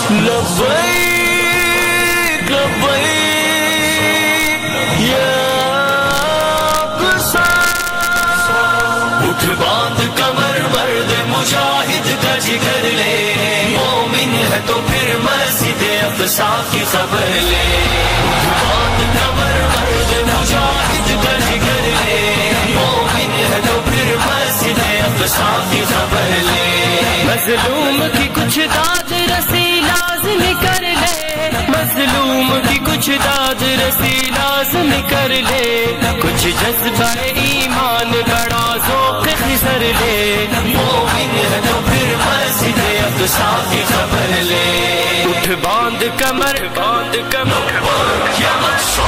لبیک لبیک یا اقصی اٹھ باندھ کمر مرد مجاہد کا جگر لے مومن ہے تو پھر مسجد اقصی کی خبر لے اٹھ باندھ کمر مرد مجاہد کا جگر لے مومن ہے تو پھر مسجد اقصی کی خبر لے مظلوم کی کچھ داد رسی لازم کر لے مظلوم کی کچھ داد رسی لازم کر لے کچھ جذبہ ایمان بڑا ذوق خسر لے مومن ہے تو پھر مسجد اقصی کی خبر لے اٹھ باندھ کمر باندھ کمر یا اقصی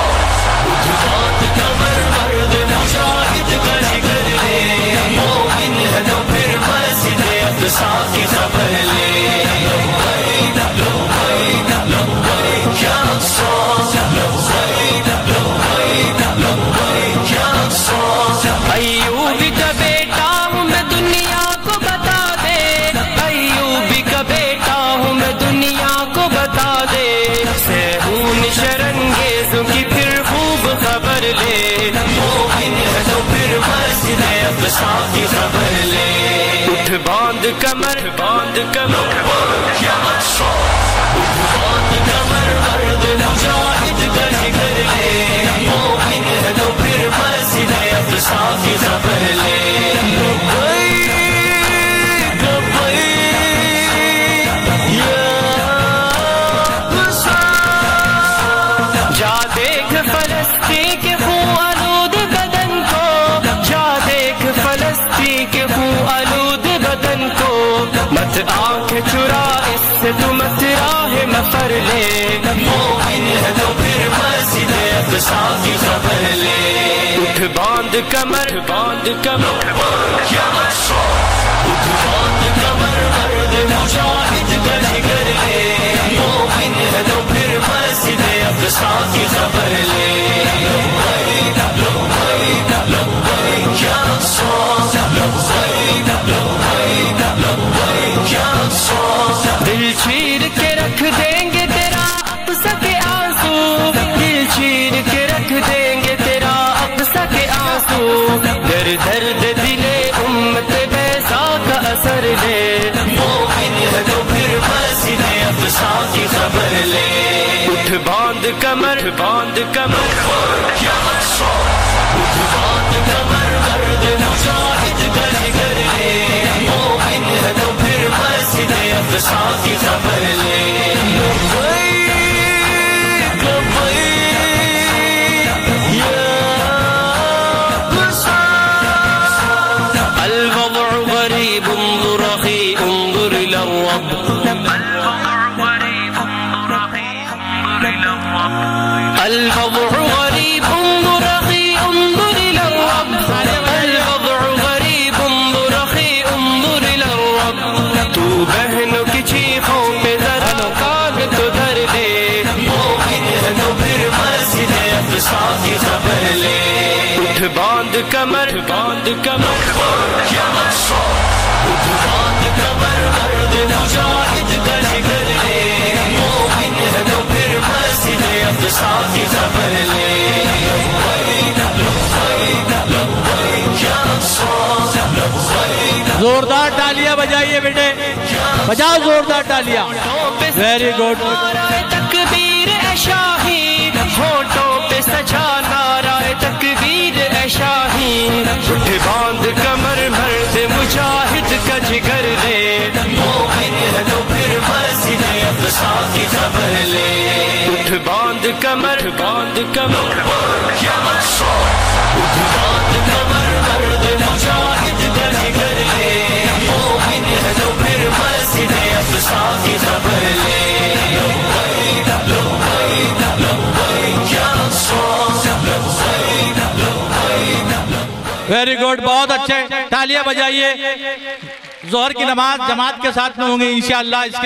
اٹھ باندھ کمر مرد مجاہد کا جگر لے مومن ہے تو پھر مسجد اقصی کی خبر لے لبیک لبیک لبیک یا اقصی لبیک لبیک لبیک یا اقصی ایوب کا بیٹا ہوں میں دنیا کو بتا دے ایوب کا بیٹا ہوں میں دنیا کو بتا دے سہون شرنگیزوں کی پھر خوب خبر لے مومن ہے تو پھر مسجد اقصی کی خبر لے اٹھ باندھ کمر باندھ کمر یا اقصی اٹھ باندھ کمر مرد مجاہد کا جگر لے مومن ہے تو پھر مسجد اقصی کی خبر لے لبیک لبیک یا اقصی جا دیکھ فلسطین کے خون آلود بدن کو جا دیکھ فلسطین کے خون آلود بدن کو مت آنکھ چرا اس سے تو مت راہ مفر لے مومن ہے تو پھر مسجد اقصی کی خبر لے اٹھ باندھ کمر باندھ کمر یا اقصی اٹھ باندھ کمر مرد مجاہد کا جگر لے مومن ہے تو پھر مسجد اقصی کی خبر لے لبیک لبیک لبیک یا اقصی لبیک لبیک لبیک یا اقصی دل چیر کے رکھ دیں گے تیرا اقصی کے آنسو دل چیر کے رکھ دیں گے تیرا اقصی کے آنسو در درد دل امت بیضا کا اثر لے مومن ہے تو پھر مسجد اقصی کی خبر لے اٹھ باندھ کمر باندھ کمر یا اقصی اٹھ باندھ کمر مرد مجاہد کا جگر لے مومن ہے تو پھر مسجد اقصی کی خبر لے لبیک لبیک یا اقصی الوضع غریب انظر اخی انظر الى الرب الوضع غریب انظر اخی انظر الى الرب الوضع غریب انظر اخی انظر الى الرب تو بہنوں کی چیخوں پہ ذرا کان تو دھر دے مومن ہے تو پھر مسجد اقصی کی خبر لے اٹھ باندھ کمر باندھ کمر یا اقصی اٹھ باندھ کمر مرد مجاہد کا جگر لے مومن ہے تو پھر مسجد اقصی کی خبر لے لبیک لبیک لبیک یا اقصی لبیک زوردار تالیاں بجائیے بیٹے بجاؤ زوردار تالیاں ویری گڈ تکبیر اے شاہی ہونٹوں پہ سجا نعرہ تکبیر اے شاہی اٹھ باندھ کمر مرد مجاہد کا جگر لے مومن ہے تو پھر مسجد اقصی کی خبر لے اٹھ باندھ کمر باندھ کمر یا اقصی اٹھ باندھ کمر مرد مجاہد کا جگر لے مومن ہے تو پھر مسجد اقصی کی خبر لے لبیک لبیک لبیک یا اقصی لبیک لبیک ویری گڈ بہت اچھے تالیاں بجائیے ظہر کی نماز جماعت کے ساتھ میں ہوں گے انشاءاللہ اس کے